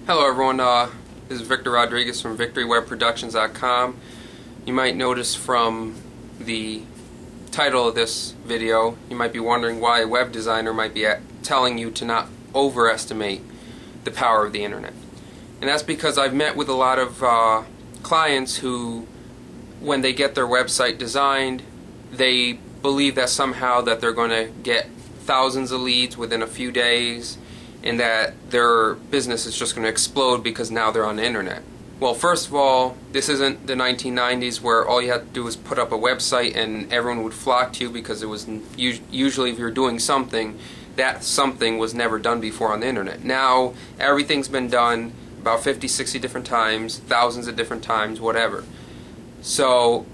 Hello everyone, this is Victor Rodriguez from VictoryWebProductions.com. You might notice from the title of this video, you might be wondering why a web designer might be telling you to not overestimate the power of the internet. And that's because I've met with a lot of clients who, when they get their website designed, they believe that somehow that they're going to get thousands of leads within a few days, and that their business is just going to explode because now they're on the internet. Well, first of all, this isn't the 1990s where all you had to do was put up a website and everyone would flock to you, because it was usually, if you're doing something, that something was never done before on the internet. Now everything's been done about 50, 60 different times, thousands of different times, whatever. So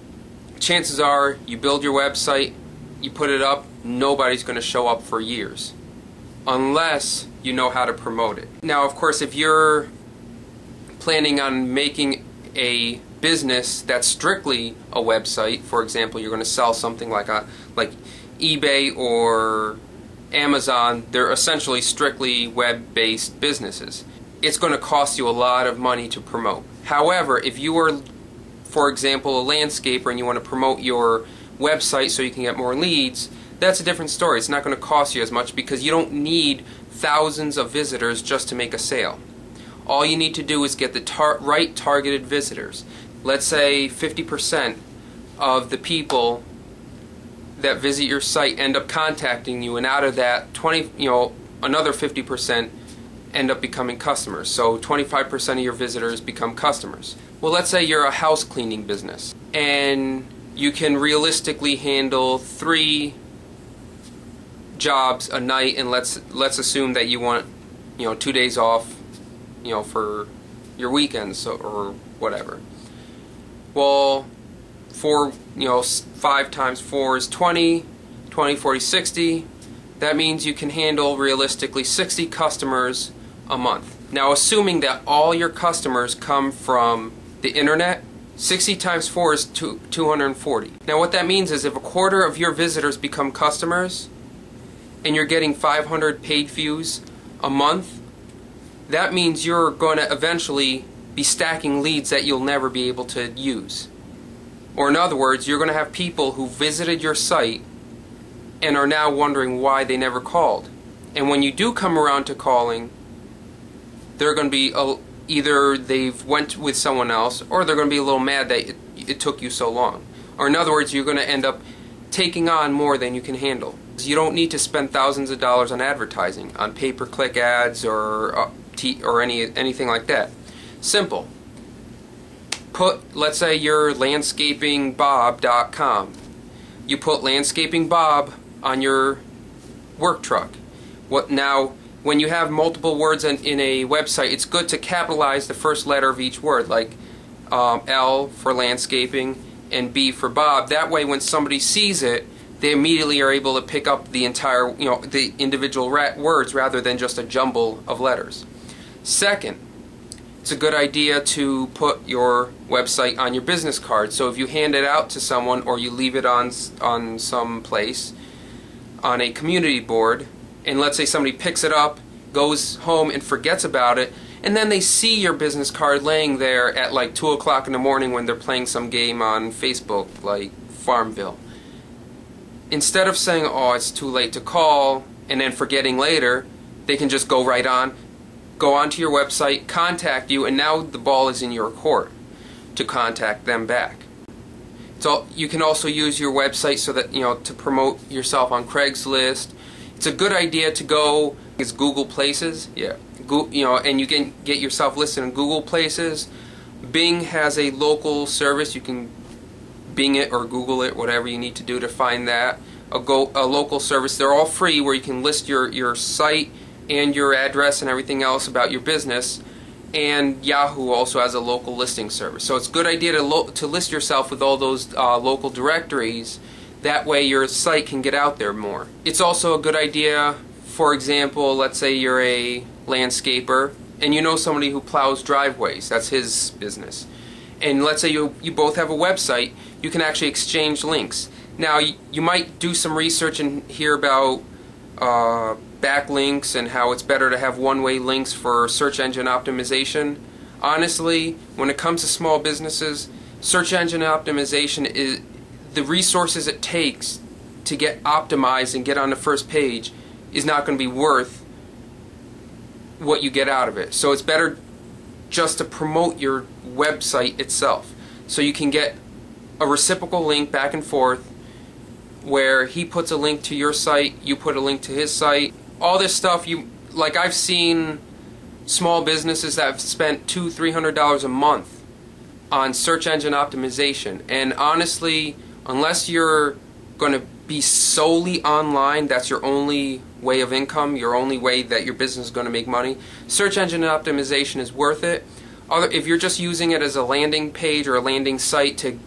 chances are you build your website, you put it up, nobody's going to show up for years unless you know how to promote it. Now, of course, if you're planning on making a business that's strictly a website, for example, you're going to sell something like eBay or Amazon, they're essentially strictly web-based businesses. It's going to cost you a lot of money to promote. However, if you are, for example, a landscaper and you want to promote your website so you can get more leads, that's a different story. It's not going to cost you as much because you don't need thousands of visitors just to make a sale. All you need to do is get the right targeted visitors. Let's say 50% of the people that visit your site end up contacting you, and out of that, another 50% end up becoming customers. So 25% of your visitors become customers. Well, let's say you're a house cleaning business and you can realistically handle 3 jobs a night, and let's assume that you want 2 days off for your weekends or whatever. Well, 5 times 4 is 20, 40, 60. That means you can handle realistically 60 customers a month. Now, assuming that all your customers come from the internet, 60 times 4 is 240. Now what that means is if a quarter of your visitors become customers and you're getting 500 page views a month, that means you're going to eventually be stacking leads that you'll never be able to use. Or in other words, you're going to have people who visited your site and are now wondering why they never called. And when you do come around to calling, they're going to be either they've went with someone else, or they're going to be a little mad that it took you so long. Or in other words, you're going to end up taking on more than you can handle. You don't need to spend thousands of dollars on advertising, on pay-per-click ads or anything like that. Simple. Let's say you're landscapingbob.com. You put Landscaping Bob on your work truck. Now, when you have multiple words in a website, it's good to capitalize the first letter of each word, like L for landscaping and B for Bob. That way, when somebody sees it, they immediately are able to pick up the entire, the individual words rather than just a jumble of letters. Second, it's a good idea to put your website on your business card. So if you hand it out to someone, or you leave it on some place, on a community board, and let's say somebody picks it up, goes home and forgets about it, and then they see your business card laying there at like 2 o'clock in the morning when they're playing some game on Facebook, like Farmville. Instead of saying, oh, it's too late to call, and then forgetting later, they can just go onto your website, contact you, and now the ball is in your court to contact them back. So you can also use your website so that to promote yourself on Craigslist. It's a good idea to go. It's Google Places, yeah. And you can get yourself listed in Google Places. Bing has a local service. You can Bing it or Google it, whatever you need to do to find that. A local service. They're all free, where you can list your site and your address and everything else about your business. And Yahoo also has a local listing service. So it's a good idea to list yourself with all those local directories. That way your site can get out there more. It's also a good idea, for example, let's say you're a landscaper and you know somebody who plows driveways. That's his business. And let's say you both have a website, you can actually exchange links. Now, you might do some research and hear about backlinks and how it's better to have one-way links for search engine optimization. Honestly, when it comes to small businesses, search engine optimization is the resources it takes to get optimized and get on the first page is not going to be worth what you get out of it. So it's better just to promote your website itself. So you can get a reciprocal link back and forth where he puts a link to your site, you put a link to his site. All this stuff, like I've seen small businesses that have spent $200–300 a month on search engine optimization, and honestly, unless you're going to be solely online, that's your only way of income, your only way that your business is going to make money, search engine optimization is worth it. If you're just using it as a landing page or a landing site to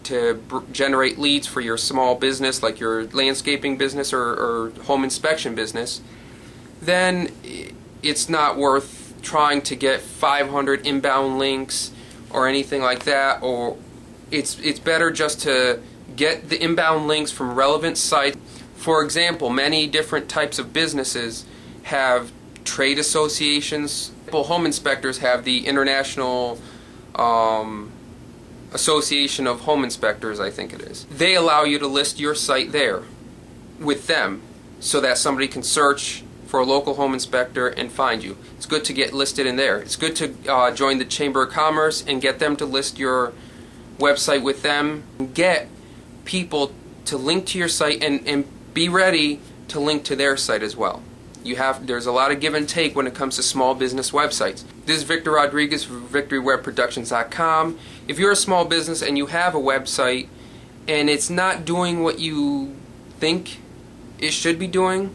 generate leads for your small business, like your landscaping business or home inspection business, then it's not worth trying to get 500 inbound links or anything like that. Or it's better just to get the inbound links from relevant sites. For example, many different types of businesses have trade associations. Home inspectors have the International Association of Home Inspectors, I think it is. They allow you to list your site there with them so that somebody can search for a local home inspector and find you. It's good to get listed in there. It's good to join the Chamber of Commerce and get them to list your website with them. Get people to link to your site and be ready to link to their site as well. There's a lot of give and take when it comes to small business websites. This is Victor Rodriguez from VictoryWebProductions.com. If you're a small business and you have a website and it's not doing what you think it should be doing,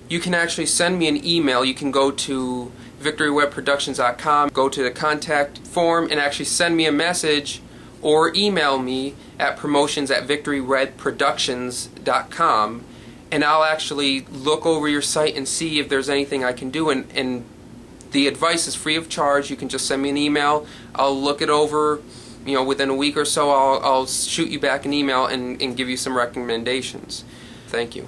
you can actually send me an email. You can go to VictoryWebProductions.com, go to the contact form and actually send me a message or email me at promotions@VictoryWebProductions.com, and I'll actually look over your site and see if there's anything I can do. And the advice is free of charge. You can just send me an email. I'll look it over. Within a week or so, I'll shoot you back an email and give you some recommendations. Thank you.